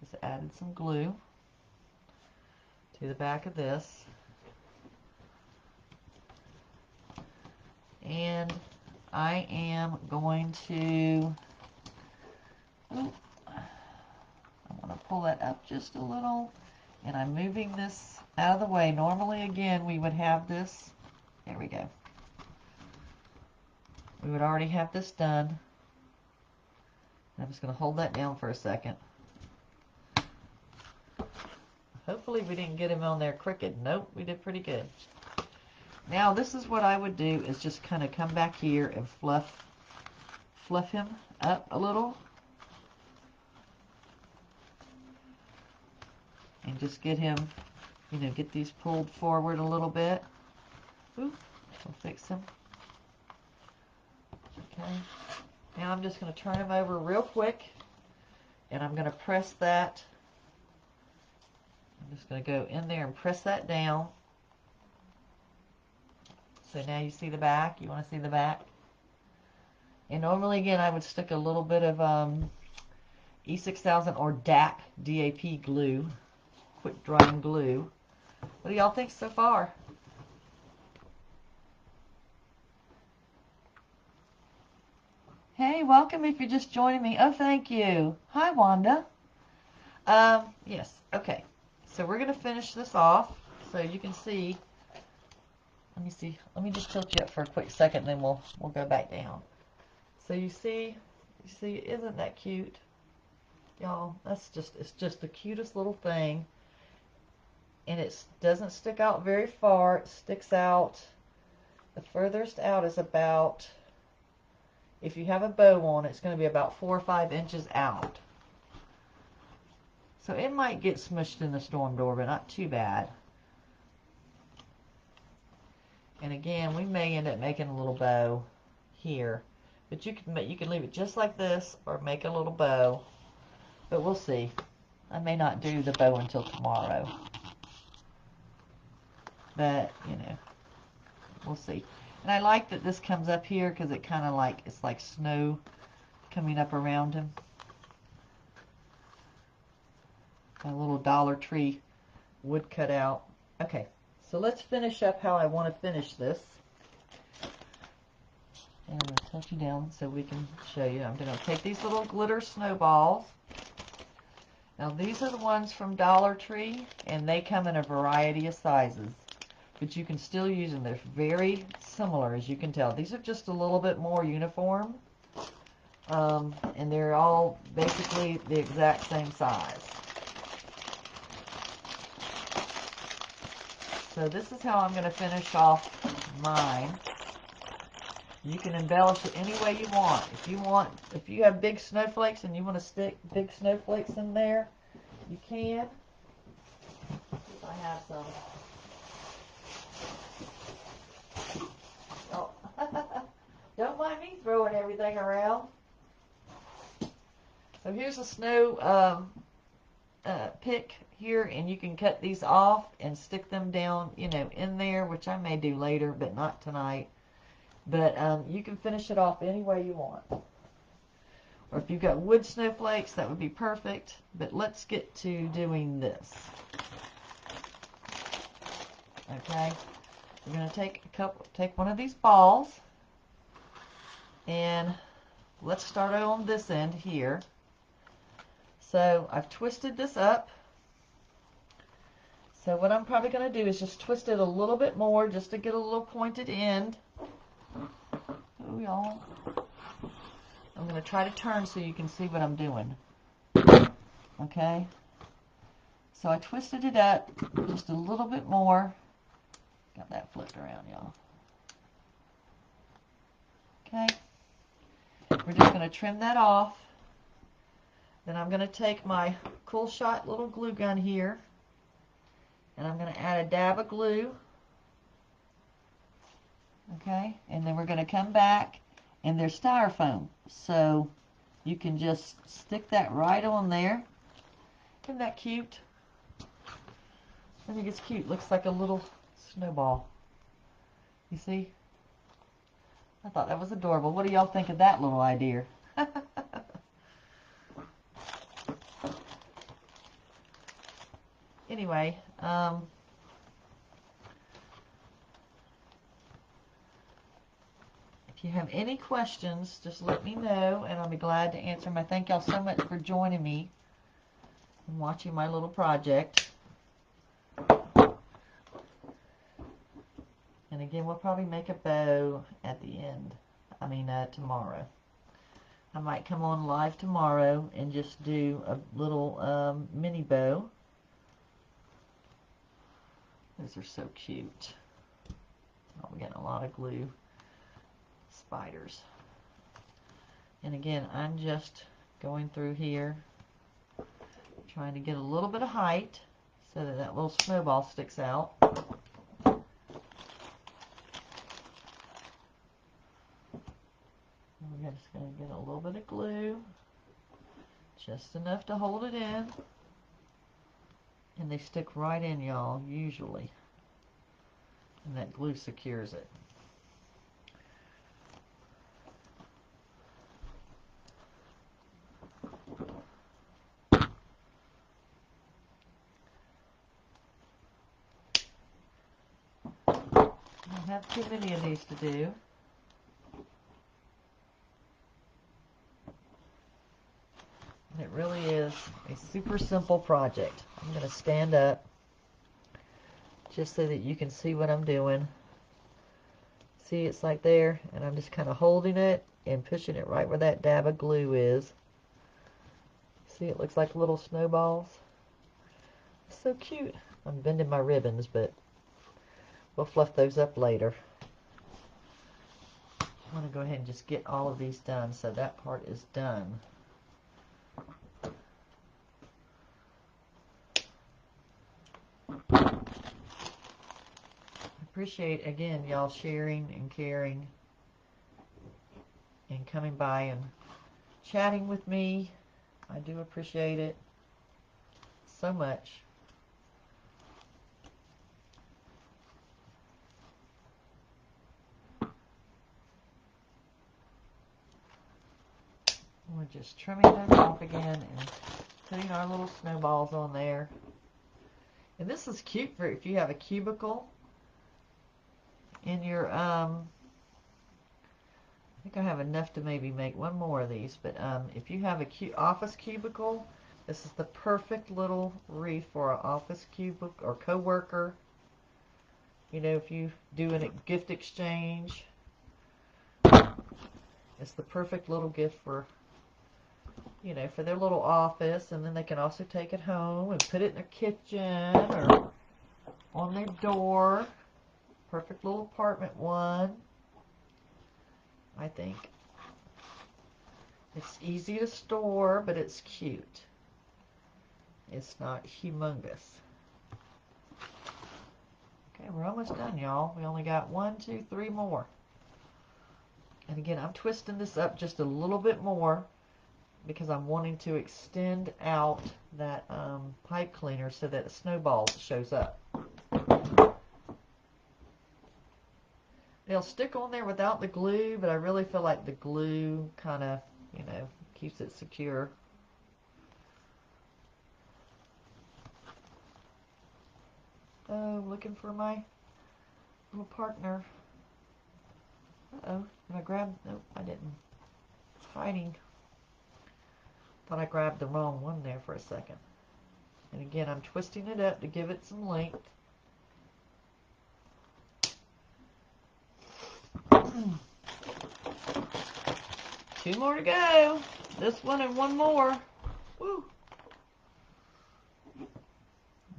Just added some glue to the back of this. And I am going to, I'm going to pull that up just a little, and I'm moving this out of the way. Normally, again, we would have this, there we go. We would already have this done. I'm just going to hold that down for a second. Hopefully we didn't get him on there crooked. Nope, we did pretty good. Now this is what I would do, is just kind of come back here and fluff him up a little. And just get him, you know, get these pulled forward a little bit. Ooh, we'll fix him. Okay. Now I'm just going to turn him over real quick, and I'm going to press that. I'm just going to go in there and press that down. So now you see the back. You want to see the back? And normally, again, I would stick a little bit of E6000 or DAP, D-A-P glue, quick drying glue. What do y'all think so far? Hey, welcome if you're just joining me. Oh, thank you. Hi, Wanda. Yes, okay. So we're going to finish this off so you can see. Let me see. Let me just tilt you up for a quick second, and then we'll go back down. So you see, isn't that cute? Y'all, it's just the cutest little thing. And it doesn't stick out very far. It sticks out, the furthest out is about, if you have a bow on, it's going to be about 4 or 5 inches out. So it might get smushed in the storm door, but not too bad. And again, we may end up making a little bow here, but you can leave it just like this or make a little bow. But we'll see. I may not do the bow until tomorrow. But, you know, we'll see. And I like that this comes up here because it kind of like, it's like snow coming up around him. My little Dollar Tree wood cut out. Okay, so let's finish up how I want to finish this. And I'm going to touch you down so we can show you. I'm going to take these little glitter snowballs. Now these are the ones from Dollar Tree, and they come in a variety of sizes. But you can still use them. They're very similar, as you can tell. These are just a little bit more uniform. And they're all basically the exact same size. So this is how I'm going to finish off mine. You can embellish it any way you want. If you have big snowflakes and you want to stick big snowflakes in there, you can. If I have some. Oh, don't mind me throwing everything around. So here's a snow pick here, and you can cut these off and stick them down, in there, which I may do later, but not tonight. But you can finish it off any way you want. Or if you've got wood snowflakes, that would be perfect. But let's get to doing this. Okay, we're going to take one of these balls, and let's start on this end here. So I've twisted this up. So what I'm probably going to do is just twist it a little bit more just to get a little pointed end. Oh, y'all. I'm going to try to turn so you can see what I'm doing. Okay. So I twisted it up just a little bit more. Got that flipped around, y'all. Okay. We're just going to trim that off. Then I'm going to take my Cool Shot little glue gun here, and I'm going to add a dab of glue. Okay, and then we're going to come back, and there's styrofoam, so you can just stick that right on there. Isn't that cute? I think it's cute. Looks like a little snowball. You see? I thought that was adorable. What do y'all think of that little idea? Anyway, if you have any questions, just let me know, and I'll be glad to answer them. I thank y'all so much for joining me and watching my little project. And again, we'll probably make a bow at the end. Tomorrow. I might come on live tomorrow and just do a little mini bow. Those are so cute. Oh, we're getting a lot of glue. Spiders. And again, I'm just going through here, trying to get a little bit of height so that that little snowball sticks out. We're just going to get a little bit of glue, just enough to hold it in. And they stick right in, y'all, usually. And that glue secures it. I don't have too many of these to do. It really is a super simple project. I'm going to stand up just so that you can see what I'm doing. See, it's like there, and I'm just kind of holding it and pushing it right where that dab of glue is. See, it looks like little snowballs. So cute. I'm bending my ribbons, but we'll fluff those up later. I'm going to go ahead and just get all of these done, so that part is done. Appreciate, again, y'all sharing and caring and coming by and chatting with me. I do appreciate it so much. We're just trimming those off again and putting our little snowballs on there. And this is cute for if you have a cubicle in your, I think I have enough to maybe make one more of these, but if you have a office cubicle, this is the perfect little wreath for an office cubicle or co-worker. You know, if you do a gift exchange, it's the perfect little gift for, you know, for their little office, and then they can also take it home and put it in their kitchen or on their door. Perfect little apartment one, I think. It's easy to store, but it's cute. It's not humongous. Okay, we're almost done, y'all. We only got 1, 2, 3 more. And again, I'm twisting this up just a little bit more because I'm wanting to extend out that pipe cleaner so that the snowballs shows up. They'll stick on there without the glue, but I really feel like the glue kind of, you know, keeps it secure. Oh, looking for my little partner. Uh-oh, did I grab? Nope, I didn't. It's hiding. Thought I grabbed the wrong one there for a second. And again, I'm twisting it up to give it some length. Two more to go. This one and one more. Woo!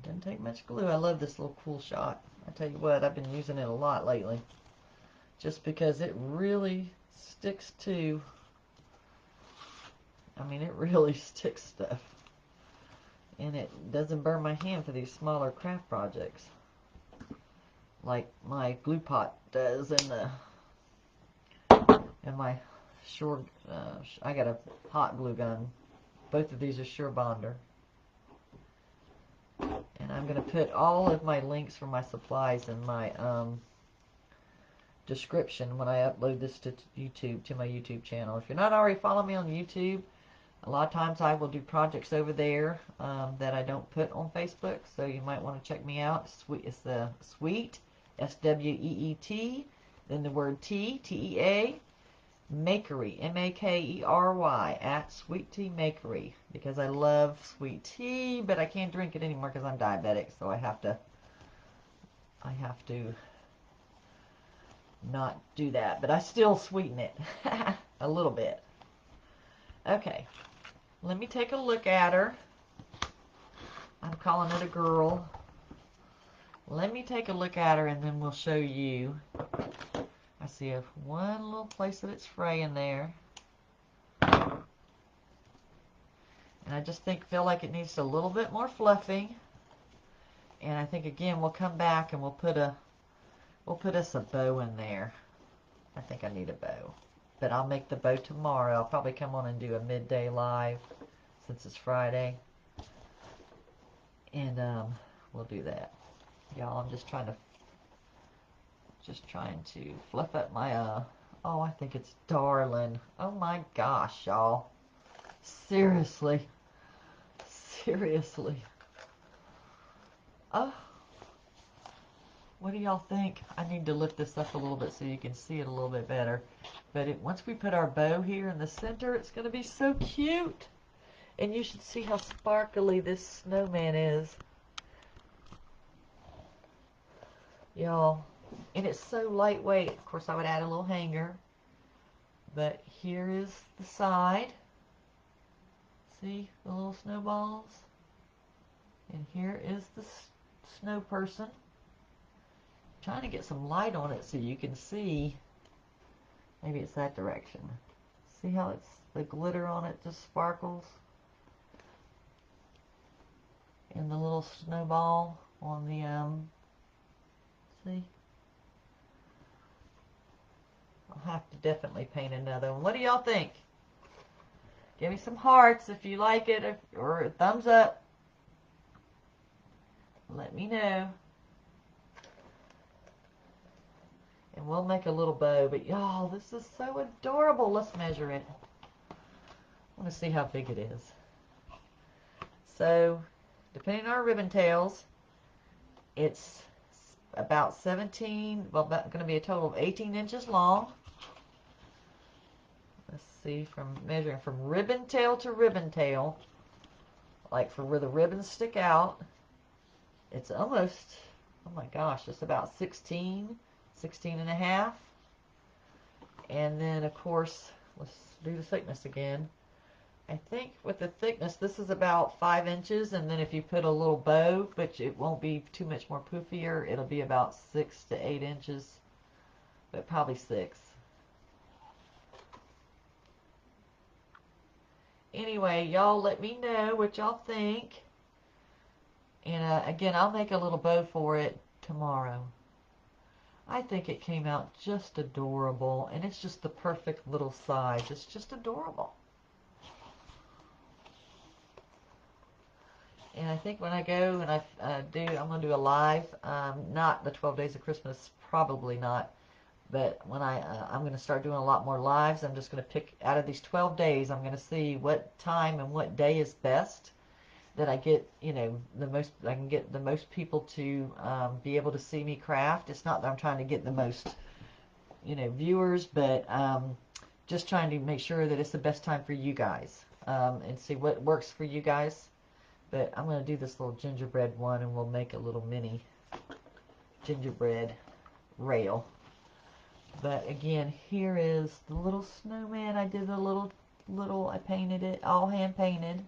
Doesn't take much glue. I love this little cool shot. I tell you what, I've been using it a lot lately. Just because it really sticks to, I mean, it really sticks stuff. And it doesn't burn my hand for these smaller craft projects. Like my glue pot does and my short, I got a hot glue gun. Both of these are Sure Bonder. And I'm going to put all of my links for my supplies in my description when I upload this to YouTube, to my YouTube channel. If you're not already following me on YouTube, a lot of times I will do projects over there that I don't put on Facebook, so you might want to check me out. It's the Sweet, S-W-E-E-T, then the word T, T-E-A, Makery, M-A-K-E-R-Y, at Sweet Tea Makery, because I love sweet tea, but I can't drink it anymore because I'm diabetic, so I have to not do that, but I still sweeten it a little bit. Okay, let me take a look at her. I'm calling it a girl. Let me take a look at her and then we'll show you. I see one little place that it's fraying there. And I just feel like it needs a little bit more fluffing. And I think again we'll come back and we'll put us a bow in there. I think I need a bow. But I'll make the bow tomorrow. I'll probably come on and do a midday live since it's Friday. And we'll do that. Y'all, I'm just trying to fluff up my oh, I think it's darling. Oh my gosh, y'all. Seriously. Oh. What do y'all think? I need to lift this up a little bit so you can see it a little bit better. But once we put our bow here in the center, it's going to be so cute. And you should see how sparkly this snowman is. Y'all. And it's so lightweight. Of course, I would add a little hanger. But here is the side. See the little snowballs? And here is the snow person. Trying to get some light on it so you can see. Maybe it's that direction. See how it's the glitter on it just sparkles? And the little snowball on the see? I'll have to definitely paint another one. What do y'all think? Give me some hearts if you like it, or a thumbs up. Let me know. And we'll make a little bow. But y'all, this is so adorable. Let's measure it. I want to see how big it is. So, depending on our ribbon tails, it's about 17, well, that's going to be a total of 18 inches long. Let's see, from measuring from ribbon tail to ribbon tail, like for where the ribbons stick out, it's almost, oh my gosh, it's about 16 and a half. And then, of course, let's do the thickness again. I think with the thickness, this is about 5 inches, and then if you put a little bow, which it won't be too much more poofier, it'll be about 6 to 8 inches, but probably 6. Anyway, y'all let me know what y'all think. And again, I'll make a little bow for it tomorrow. I think it came out just adorable, and it's just the perfect little size. It's just adorable. And I think when I go and I'm going to do a live, not the 12 Days of Christmas, probably not, but when I'm going to start doing a lot more lives. I'm just going to pick out of these 12 days, I'm going to see what time and what day is best that I get, you know, I can get the most people to be able to see me craft. It's not that I'm trying to get the most, you know, viewers, but just trying to make sure that it's the best time for you guys, and see what works for you guys. But I'm going to do this little gingerbread one, and we'll make a little mini gingerbread rail. But again, here is the little snowman. I did a little, I painted it, all hand painted.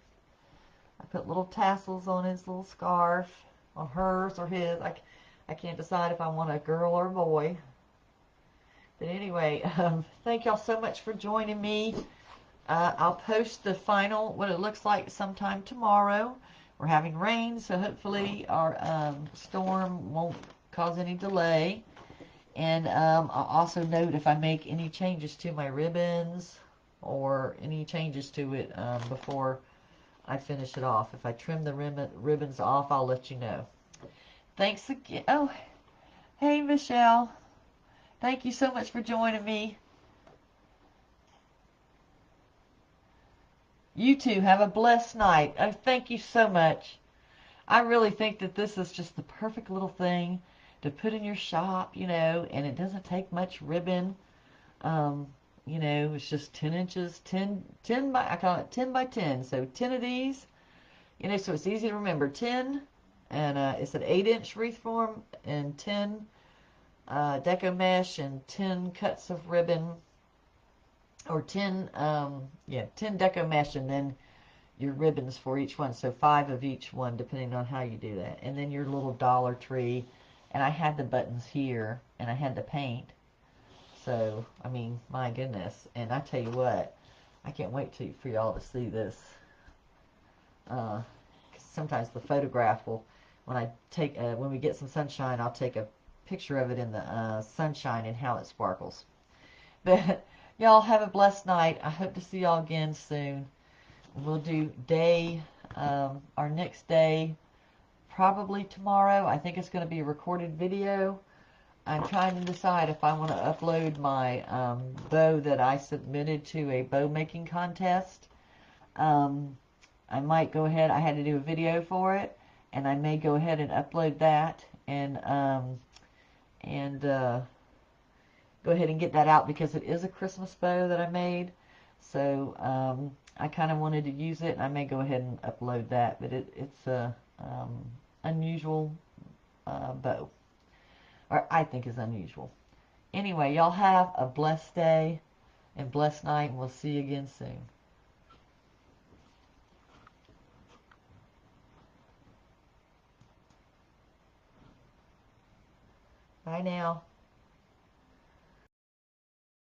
I put little tassels on his little scarf, on hers or his. I can't decide if I want a girl or a boy. But anyway, thank y'all so much for joining me. I'll post the final, what it looks like, sometime tomorrow. We're having rain, so hopefully our storm won't cause any delay. And I'll also note if I make any changes to my ribbons or any changes to it before I finish it off. If I trim the ribbons off, I'll let you know. Thanks again. Oh, hey, Michelle. Thank you so much for joining me. You too. Have a blessed night. Oh, thank you so much. I really think that this is just the perfect little thing to put in your shop, you know, and it doesn't take much ribbon. You know, it's just 10 inches, 10 by, I call it 10 by 10. So 10 of these, you know, so it's easy to remember. 10, and it's an 8-inch wreath form, and 10 deco mesh, and 10 cuts of ribbon, or 10, 10 deco mesh, and then your ribbons for each one. So 5 of each one, depending on how you do that. And then your little Dollar Tree. And I had the buttons here, and I had the paint. So, I mean, my goodness. And I tell you what, I can't wait for y'all to see this. Sometimes the photograph will, when we get some sunshine, I'll take a picture of it in the sunshine and how it sparkles. But y'all have a blessed night. I hope to see y'all again soon. We'll do our next day, probably tomorrow. I think it's going to be a recorded video. I'm trying to decide if I want to upload my bow that I submitted to a bow making contest. I might go ahead. I had to do a video for it, and I may go ahead and upload that and go ahead and get that out, because it is a Christmas bow that I made. So I kind of wanted to use it, and I may go ahead and upload that. But it's a unusual bow, or I think is unusual. Anyway, y'all have a blessed day and blessed night, and we'll see you again soon. Bye now.